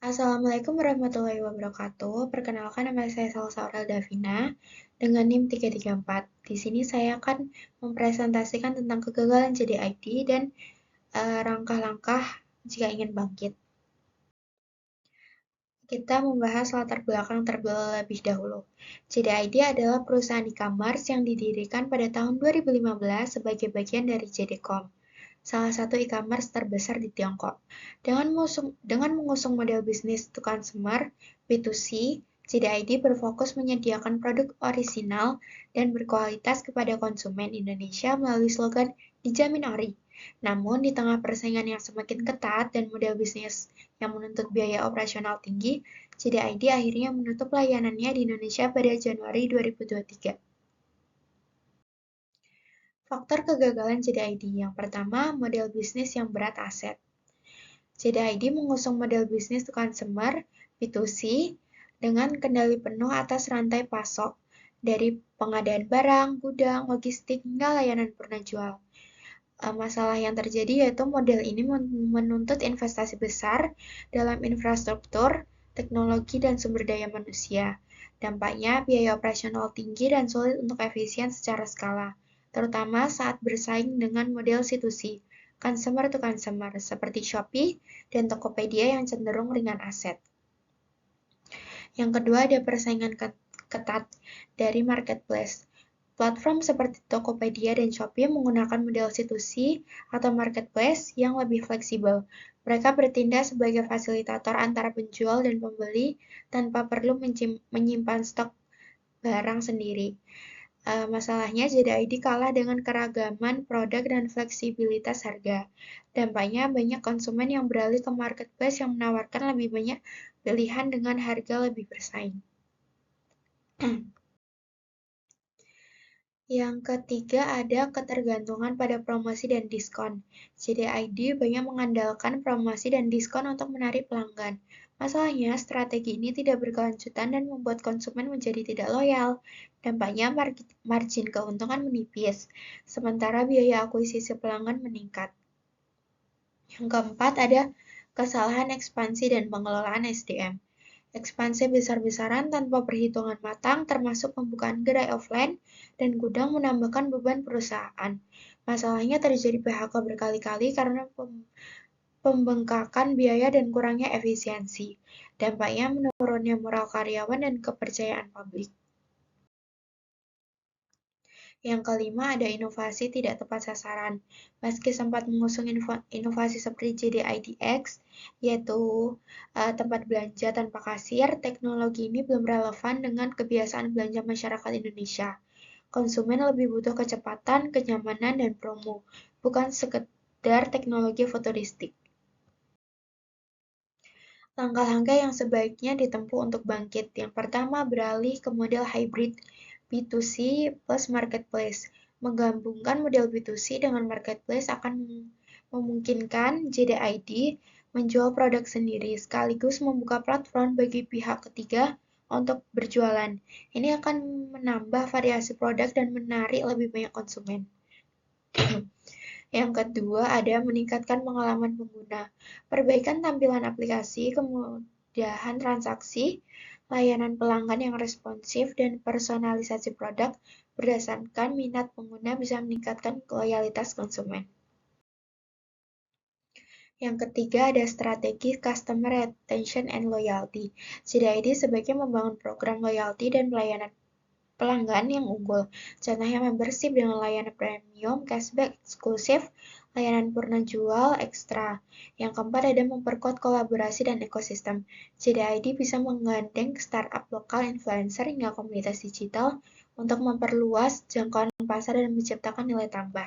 Assalamualaikum warahmatullahi wabarakatuh. Perkenalkan, nama saya Salsa Aurel Davina dengan NIM 334. Di sini saya akan mempresentasikan tentang kegagalan JDID dan langkah-langkah jika ingin bangkit. Kita membahas latar belakang terlebih dahulu. JDID adalah perusahaan e-commerce yang didirikan pada tahun 2015 sebagai bagian dari JD.com, salah satu e-commerce terbesar di Tiongkok. Dengan mengusung model bisnis to consumer (B2C), JDID berfokus menyediakan produk orisinal dan berkualitas kepada konsumen Indonesia melalui slogan "Dijamin Ori". Namun, di tengah persaingan yang semakin ketat dan model bisnis yang menuntut biaya operasional tinggi, JDID akhirnya menutup layanannya di Indonesia pada Januari 2023. Faktor kegagalan JDID. Yang pertama, model bisnis yang berat aset. JDID mengusung model bisnis to consumer (B2C) dengan kendali penuh atas rantai pasok, dari pengadaan barang, gudang, logistik, hingga layanan purna jual. Masalah yang terjadi yaitu model ini menuntut investasi besar dalam infrastruktur, teknologi, dan sumber daya manusia. Dampaknya, biaya operasional tinggi dan sulit untuk efisien secara skala, terutama saat bersaing dengan model C2C, consumer to consumer, seperti Shopee dan Tokopedia yang cenderung ringan aset. Yang kedua, ada persaingan ketat dari marketplace. Platform seperti Tokopedia dan Shopee menggunakan model C2C atau marketplace yang lebih fleksibel. Mereka bertindak sebagai fasilitator antara penjual dan pembeli tanpa perlu menyimpan stok barang sendiri. Masalahnya, JDID kalah dengan keragaman produk dan fleksibilitas harga. Dampaknya, banyak konsumen yang beralih ke marketplace yang menawarkan lebih banyak pilihan dengan harga lebih bersaing. Yang ketiga, ada ketergantungan pada promosi dan diskon. JDID banyak mengandalkan promosi dan diskon untuk menarik pelanggan. Masalahnya, strategi ini tidak berkelanjutan dan membuat konsumen menjadi tidak loyal. Dampaknya, margin keuntungan menipis, sementara biaya akuisisi pelanggan meningkat. Yang keempat, ada kesalahan ekspansi dan pengelolaan SDM. Ekspansi besar-besaran tanpa perhitungan matang, termasuk pembukaan gerai offline dan gudang, menambahkan beban perusahaan. Masalahnya terjadi PHK berkali-kali karena pembengkakan biaya dan kurangnya efisiensi. Dampaknya menurunnya moral karyawan dan kepercayaan publik. Yang kelima, ada inovasi tidak tepat sasaran. Meski sempat mengusung inovasi seperti JDIDX, yaitu tempat belanja tanpa kasir, teknologi ini belum relevan dengan kebiasaan belanja masyarakat Indonesia. Konsumen lebih butuh kecepatan, kenyamanan, dan promo, bukan sekedar teknologi futuristik. Langkah-langkah yang sebaiknya ditempuh untuk bangkit. Yang pertama, beralih ke model hybrid B2C plus marketplace. Menggabungkan model B2C dengan marketplace akan memungkinkan JDID menjual produk sendiri, sekaligus membuka platform bagi pihak ketiga untuk berjualan. Ini akan menambah variasi produk dan menarik lebih banyak konsumen. Yang kedua, ada meningkatkan pengalaman pengguna. Perbaikan tampilan aplikasi, kemudahan transaksi, layanan pelanggan yang responsif, dan personalisasi produk berdasarkan minat pengguna bisa meningkatkan loyalitas konsumen. Yang ketiga, ada strategi Customer Retention and Loyalty. JDID sebaiknya membangun program loyalty dan pelayanan pelanggan yang unggul. Contohnya membership dengan layanan premium, cashback eksklusif, layanan purna jual ekstra. Yang keempat, ada memperkuat kolaborasi dan ekosistem. JDID bisa menggandeng startup lokal, influencer, hingga komunitas digital untuk memperluas jangkauan pasar dan menciptakan nilai tambah.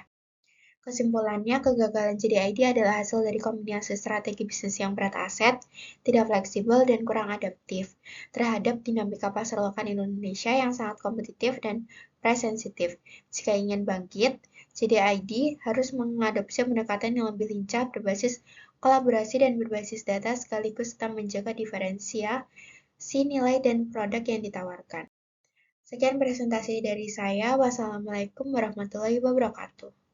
Kesimpulannya, kegagalan JDID adalah hasil dari kombinasi strategi bisnis yang berat aset, tidak fleksibel, dan kurang adaptif terhadap dinamika pasar lokal Indonesia yang sangat kompetitif dan price sensitif. Jika ingin bangkit, JDID harus mengadopsi pendekatan yang lebih lincah, berbasis kolaborasi dan berbasis data, sekaligus tetap menjaga diferensiasi nilai dan produk yang ditawarkan. Sekian presentasi dari saya. Wassalamualaikum warahmatullahi wabarakatuh.